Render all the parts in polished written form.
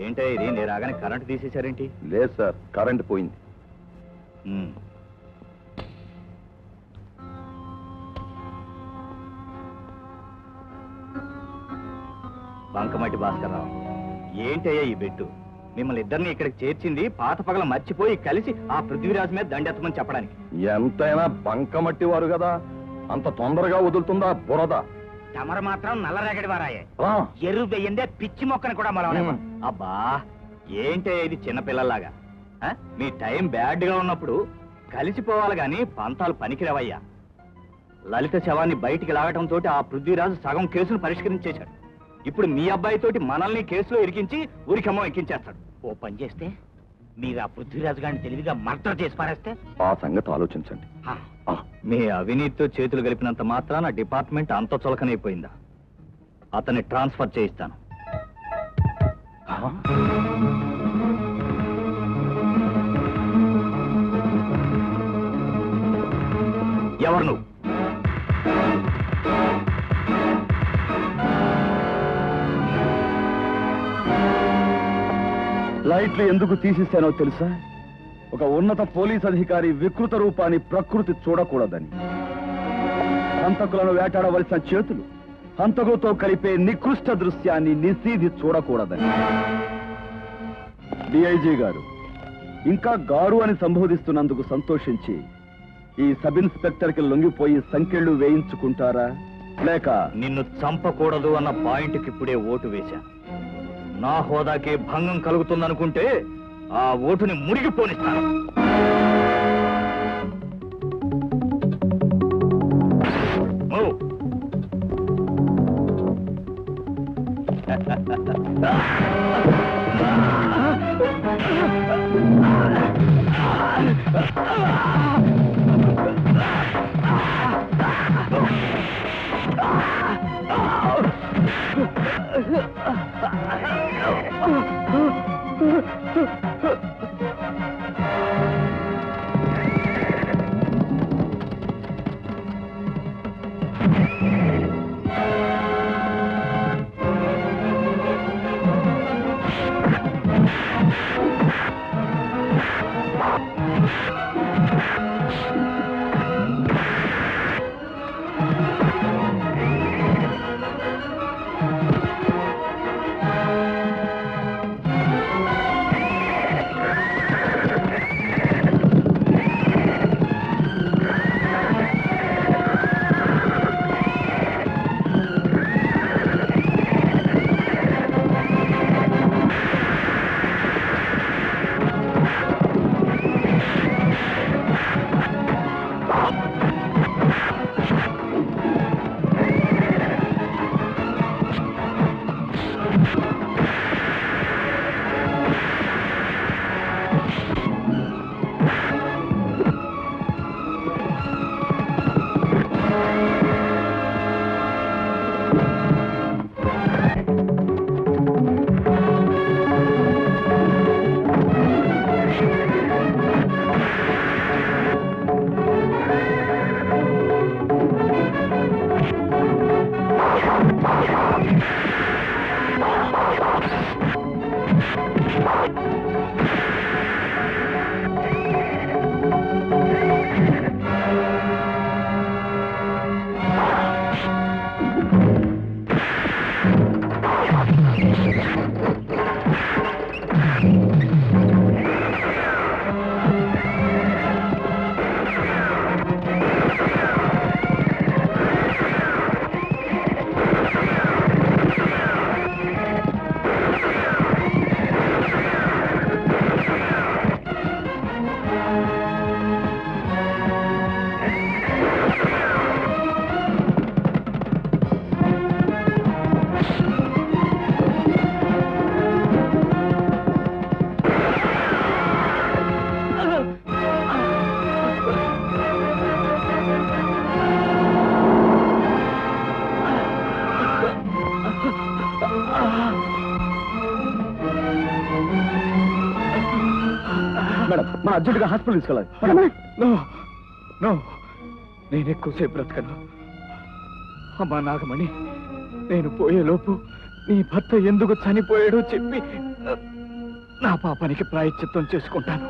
ఏంటో ఇది నేను రాగానే కరెంట్ తీసేశారేంటి? లేదు సార్, కరెంట్ పోయింది. బంకమట్టి భాస్కర్రావు, ఏంటయ్యా ఈ బెట్టు? మిమ్మల్ని ఇద్దరిని ఇక్కడికి చేర్చింది పాత పగల మర్చిపోయి కలిసి ఆ పృథ్వీరాజు మీద దండెత్తమని చెప్పడానికి. ఎంతైనా బంకమట్టి వారు కదా, అంత తొందరగా వదులుతుందా బురద? తమరు మాత్రం నల్లరేగడి వారాయే, ఎరువు వెయ్యిందే పిచ్చి మొక్కని కూడా మనం. అబ్బా ఏంటే ఇది చిన్నపిల్లలాగా? మీ టైం బ్యాడ్ గా ఉన్నప్పుడు కలిసిపోవాలి గాని పంతాలు పనికిరావయ్యా. లలిత శవాన్ని బయటికి లాగటంతో ఆ పృథ్వీరాజు సగం కేసును పరిష్కరించేశాడు. ఇప్పుడు మీ అబ్బాయితోటి మనల్ని కేసులో ఇరికించి ఊరికమ్మో ఎక్కించేస్తాడు. ఓ పని చేస్తే మీరు ఆ పృథ్వీరాజు గారిని తెలివిగా మర్డర్ చేసి పారేస్తే? ఆ సంగతి ఆలోచించండి. మీ అవినీతితో చేతులు కలిపినంత మాత్రాన డిపార్ట్మెంట్ అంత చులకనైపోయిందా? అతన్ని ట్రాన్స్ఫర్ చేయిస్తాను. ఎవరు నువ్వు? లైట్లు ఎందుకు తీసేశానో తెలుసా? ఒక ఉన్నత పోలీస్ అధికారి వికృత రూపాన్ని ప్రకృతి చూడకూడదని. హంతకులను వేటాడవలసిన చేతులు హంతకులతో కలిపే నికృష్ట దృశ్యాన్ని నిశీధి చూడకూడదని. డిఐజీ గారు ఇంకా గారు అని సంబోధిస్తున్నందుకు సంతోషించి ఈ సబ్ ఇన్స్పెక్టర్ కి లొంగిపోయి సంకెళ్ళు వేయించుకుంటారా, లేక నిన్ను చంపకూడదు అన్న పాయింట్కి ఇప్పుడే ఓటు వేశాను. నా హోదాకే భంగం కలుగుతుందనుకుంటే ఆ ఓటుని మురిగిపోనిస్తాను. మేడం, మన అర్జెంటుగా హాస్పిటల్ తీసుకెళ్ళాలి. నేను ఎక్కువసేపు బ్రతకను. అమ్మా నాగమణి, నేను పోయేలోపు నీ భర్త ఎందుకు చనిపోయాడో చెప్పి నా పాపానికి ప్రాయశ్చిత్తం చేసుకుంటాను.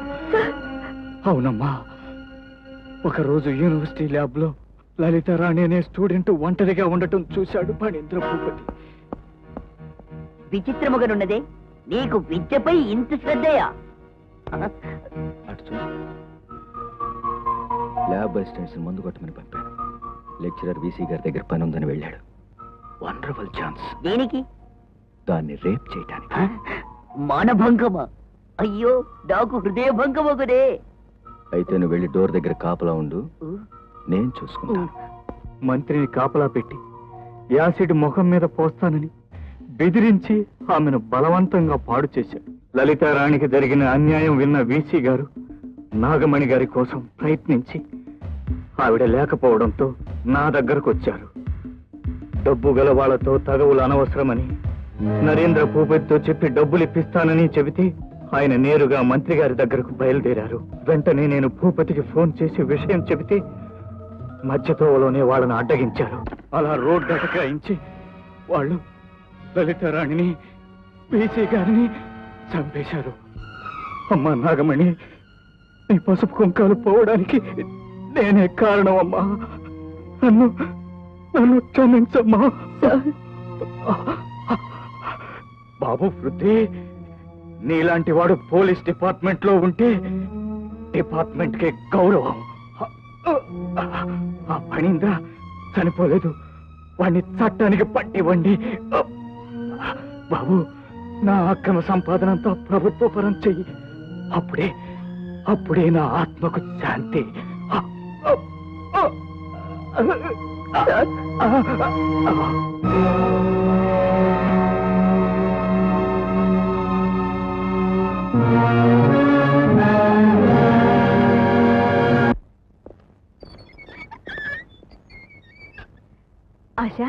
అవునమ్మా, ఒకరోజు యూనివర్సిటీ ల్యాబ్లో లలిత రాణి అనే స్టూడెంట్ ఒంటరిగా ఉండటం చూశాడు ఫణీంద్ర భూపతి. విచిత్రముగానున్నదే, నీకు విద్యపై ఇంత శ్రద్ధయా? అటు చూడు. ల్యాబ్ అసిస్టెంట్స్ మందు కొట్టమని పంపాడు. లెక్చరర్ వీసీ గారి దగ్గర పని ఉందని వెళ్ళాడు. Wonderful chance. దేనికి? దాన్ని రేప్ చేయటానికి. మానభంగమా? అయ్యో, నాకు హృదయ భంగమగునే. అయితే నువ్వు వెళ్ళి డోర్ దగ్గర కాపలా ఉండు, నేను చూసుకుంటాను. మంత్రిని కాపలా పెట్టి యాసిడ్ ముఖం మీద పోస్తానని బెదిరించి ఆమెను బలవంతంగా పాడు చేశాడు. లలితారాణికి జరిగిన అన్యాయం విన్న వీసీ గారు నాగమణి గారి కోసం ప్రయత్నించి ఆవిడ లేకపోవడంతో నా దగ్గరకు వచ్చారు. డబ్బు గల వాళ్లతో తగవులు అనవసరమని నరేంద్ర భూపతితో చెప్పి డబ్బులు ఇప్పిస్తానని చెబితే ఆయన నేరుగా మంత్రి గారి దగ్గరకు బయలుదేరారు. వెంటనే నేను భూపతికి ఫోన్ చేసి విషయం చెబితే మధ్యతోవలోనే వాళ్ళని అడ్డగించారు. అలా రోడ్డు అటకాయించి వాళ్ళు లలితారాణిని వీసీ గారిని చంపేశారు. అమ్మా నాగమణి, నీ పసుపు కుంకాలు పోవడానికి నేనే కారణం అమ్మా. నన్ను క్షమించమ్మా. బాబు వృద్ధి, నీలాంటి వాడు పోలీస్ డిపార్ట్మెంట్ లో ఉంటే డిపార్ట్మెంట్ కే గౌరవం. ఆ ఫణీంద్ర చనిపోలేదు, వాణ్ణి చట్టానికి పట్టివ్వండి. బాబు, నా అక్రమ సంపాదనంతా ప్రభుత్వ పరం చెయ్యి. అప్పుడే నా ఆత్మకు శాంతి. ఆశా,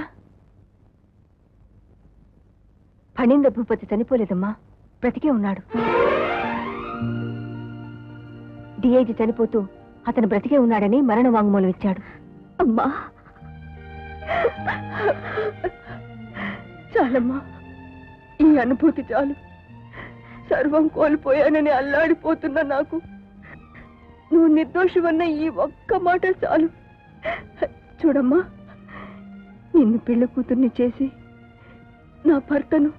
ఫణీంద్ర భూపతి చనిపోలేదమ్మా, బ్రతికే ఉన్నాడు. డిఐజీ చనిపోతూ అతను బ్రతికే ఉన్నాడని మరణ వాంగ్మూలం ఇచ్చాడు. అమ్మా, చాలమ్మా, ఈ అనుభూతి చాలు. సర్వం కోల్పోయానని అల్లాడిపోతున్నా నాకు నువ్వు నిర్దోషివన్న ఈ ఒక్క మాట చాలు. చూడమ్మా, నిన్ను పెళ్లి కూతుర్ని చేసి నా భర్తను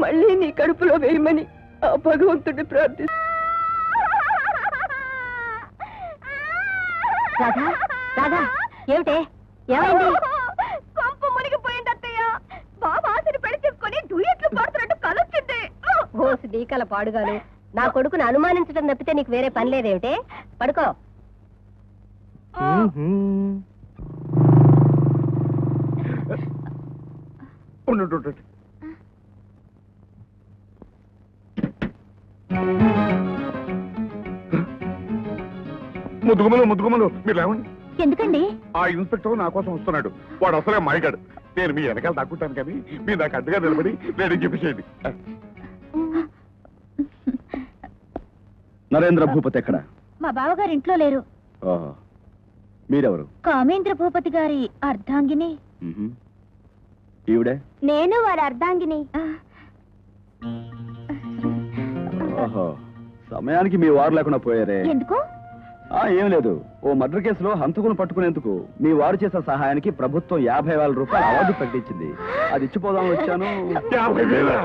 మళ్ళీ నీ కడుపులో వేయమని ఆ భగవంతుడిని ప్రార్థిస్తా. రాధా, రాధా, ఏమిటే? ఏమైంది? కొంప మునిగిపోయింది అత్తయ్య. బాబా ఆశని పెళ్లి చేసుకుని డ్యూయెట్లు పాడుతున్నట్టు కలొచ్చింది. ఓసి నీకల పాడుగాను. నా కొడుకును అనుమానించడం తప్పితే నీకు వేరే పని లేదేమిటే? పడుకో. ముద్దుగుమలు మీరు లేవండి. ఎందుకండి? ఆ ఇన్స్పెక్టర్ నా కోసం వస్తున్నాడు. వాడు అసలే మాయగాడు. నేను మీ వెనకాల దాక్కుంటాను కానీ మీరు నాకు అడ్డుగా నిలబడి నేను చెప్పేసేయండి. నరేంద్ర భూపతి ఎక్కడ? మా బావగారు ఇంట్లో లేరు. మీరెవరు? కామేంద్ర భూపతి గారి అర్ధాంగిని. ఈవిడే? నేను వారి అర్ధాంగిని. సమయానికి మీ వారు లేకుండా పోయారే. ఎందుకు? ఏం లేదు, ఓ మర్డర్ కేసులో హంతకులను పట్టుకునేందుకు మీ వారు చేసిన సహాయానికి ప్రభుత్వం 50,000 రూపాయలు అవార్డు ప్రకటించింది. అది ఇచ్చిపోదామని వచ్చాను. 50,000?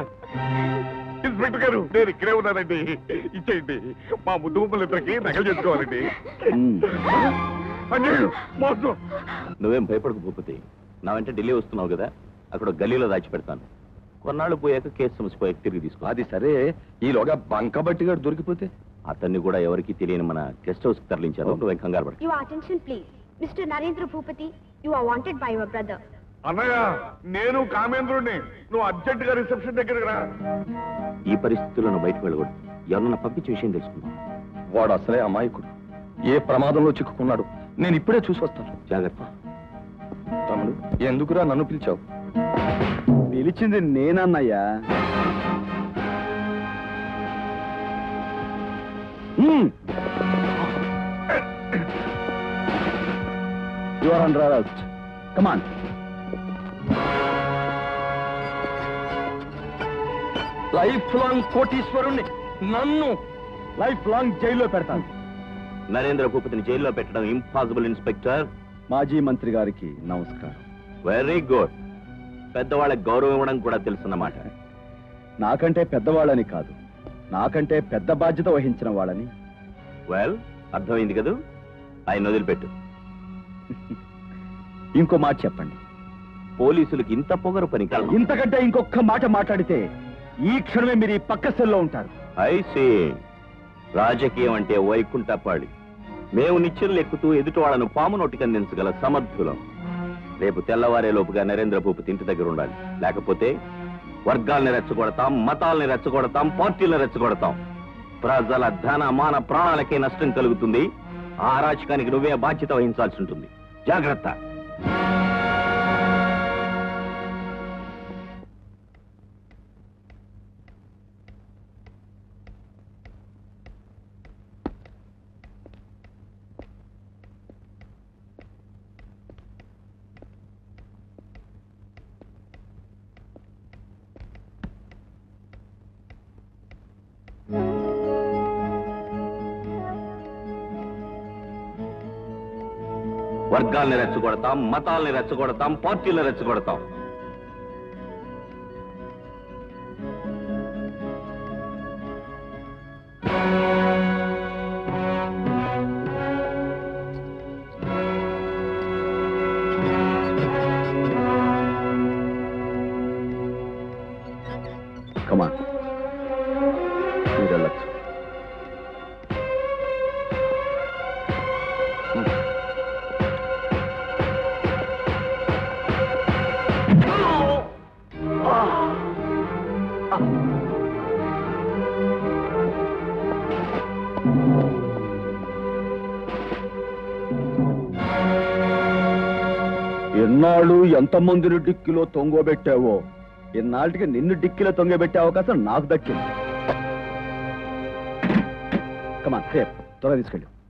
ఇన్స్పెక్టర్ గారు, నేను ఇక్కడే ఉన్నానండి. ఇచ్చేయండి. మా ముద్దుగుమ్మలు ఇద్దరికి నగలు చేసుకోవాలండి. మోసం. నువ్వేం భయపడకు భూపతి, నా వెంట ఢిల్లీ వస్తున్నావు కదా, అక్కడ గల్లీలో దాచి పెడతాను. కొన్నాళ్ళు పోయాక కేసు సమసిపోయాక తిరిగి తీసుకో. అది సరే, ఈలోగా బంకబట్టిగాడు దొరికిపోతే? అతన్ని కూడా ఎవరికి తెలియని మన గెస్ట్ హౌస్ తరలించారు. నువ్వేం కంగారు పడ. Your attention please. Mr. Narendra Bhupati, you are wanted by your brother. అన్నయ్య, నేను కామేంద్రుడిని. నువ్వు అర్జెంట్ గా రిసెప్షన్ దగ్గరికి రా. ఈ పరిస్థితుల్లో నువ్వు బయటకు వెళ్ళకూడదు. ఎవరన్నా పంపించే విషయం తెలుసుకుందాం. వాడు అసలే అమాయకుడు. ఏ ప్రమాదంలో చిక్కుకున్నాడు నేను ఇప్పుడే చూసి వస్తాను. జాగ్రత్త. తమ్ముడు, ఎందుకురా నన్ను పిలిచావు? పిలిచింది నేనన్నయ్యా. You are under arrest. Come on. Life long కోటీశ్వరుణ్ణి నన్ను లైఫ్ లాంగ్ జైల్లో పెడతాను. నరేంద్ర భూపతిని జైల్లో పెట్టడం ఇంపాసిబుల్ ఇన్స్పెక్టర్. మాజీ మంత్రి గారికి నమస్కారం. Very good. పెద్దవాళ్ళకి గౌరవం ఇవ్వడం కూడా తెలుసున్నమాట. నాకంటే పెద్దవాళ్ళని కాదు, నాకంటే పెద్ద బాధ్యత వహించిన వాళ్ళని. వెల్, అర్థమైంది కదూ. ఆయన వదిలిపెట్టు. ఇంకో మాట చెప్పండి. పోలీసులకు ఇంత పొగరు పని కాదు. ఇంతకంటే ఇంకొక మాట మాట్లాడితే ఈ క్షణమే మీరు ఈ పక్క సెల్లో ఉంటారు. I see. రాజకీయం అంటే వైకుంఠపాళి. మేము నిచ్చెనలు ఎక్కుతూ ఎదుటి వాళ్ళను పాము నోటికి అందించగల సమర్థులం. రేపు తెల్లవారే లోపుగా నరేంద్ర భూపతి ఇంటి దగ్గర ఉండాలి. లేకపోతే వర్గాల్ని రెచ్చగొడతాం, మతాల్ని రెచ్చగొడతాం, పార్టీలను రెచ్చగొడతాం. ప్రజల ధన మాన ప్రాణాలకే నష్టం కలుగుతుంది. ఆ అరాచకానికి నువ్వే బాధ్యత వహించాల్సి ఉంటుంది. జాగ్రత్త. వర్గాల్ని రెచ్చగొడతాం, మతాల్ని రెచ్చగొడతాం, పార్టీలను రెచ్చగొడతాం. కమాన్, మీరు వెళ్ళచ్చు. ఎన్నాళ్ళు ఎంతమందిని డిక్కిలో తొంగబెట్టావో, ఎన్నాళ్ళకి నిన్ను డిక్కిలో తొంగబెట్టే అవకాశం నాకు దక్కింది. కమాన్, త్వరగా తీసుకెళ్ళు.